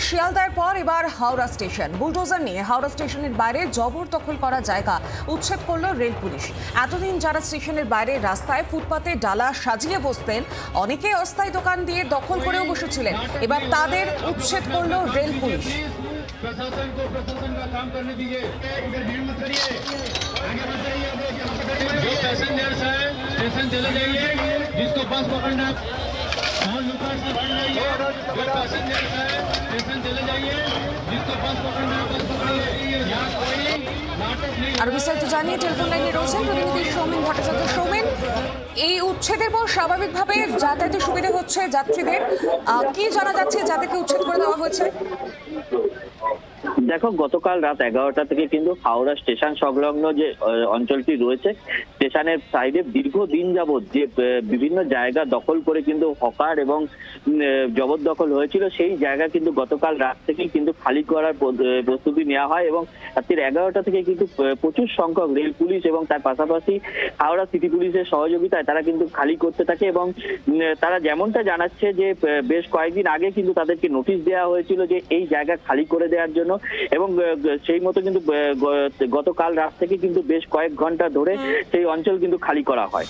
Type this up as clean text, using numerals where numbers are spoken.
শিয়ালদার পর এবার হাওড়া স্টেশন। বুলডোজার নিয়ে হাওড়া স্টেশনের বাইরে জবরদখল করা জায়গা উচ্ছেদ করল রেল পুলিশ। এতদিন যারা স্টেশনের বাইরে রাস্তায় ফুটপাতে ডালা সাজিয়ে বসতেন, অনেকে অস্থায়ী দোকান দিয়ে দখল করেও বসেছিলেন, এবার তাদের উচ্ছেদ করল রেল পুলিশ। प्रशासन को प्रशासन का काम करने दीजिए, इधर भीड़ मत करिए, आगे मत जाइए। जो पैसेंजर्स है स्टेशन चले जाइए, जिसको बस पकड़ना और लोकल से बढ़ जाइए। जो पैसेंजर्स है स्टेशन चले जाइए, जिसको बस पकड़ना बस पकड़िए। यहाँ कोई नाटक नहीं। আর বিস্তারিত জানিয়ে টেলিফোন লাইনে রয়েছেন প্রতিনিধি সৌমেন ভট্টাচার্য। সৌমেন, এই উচ্ছেদের পর স্বাভাবিকভাবে যাতায়াতের সুবিধা হচ্ছে যাত্রীদের, কি জানা যাচ্ছে যাদেরকে উচ্ছেদ করে দেওয়া হয়েছে? দেখো, গতকাল রাত 11টা থেকে কিন্তু হাওড়া স্টেশন সংলগ্ন যে অঞ্চলটি রয়েছে, স্টেশনের সাইডে দীর্ঘদিন যাবৎ যে বিভিন্ন জায়গা দখল করে কিন্তু হকার এবং জবরদখল হয়েছিল, সেই জায়গা কিন্তু গতকাল রাত থেকেই কিন্তু খালি করার প্রস্তুতি নেওয়া হয় এবং রাত্রির 11টা থেকে কিন্তু প্রচুর সংখ্যক রেল পুলিশ এবং তার পাশাপাশি হাওড়া সিটি পুলিশের সহযোগিতায় তারা কিন্তু খালি করতে থাকে। এবং তারা যেমনটা জানাচ্ছে যে বেশ কয়েকদিন আগে কিন্তু তাদেরকে নোটিশ দেওয়া হয়েছিল যে এই জায়গা খালি করে দেওয়ার জন্য, এবং সেই মতো কিন্তু গতকাল রাত থেকে কিন্তু বেশ কয়েক ঘন্টা ধরে সেই অঞ্চল কিন্তু খালি করা হয়।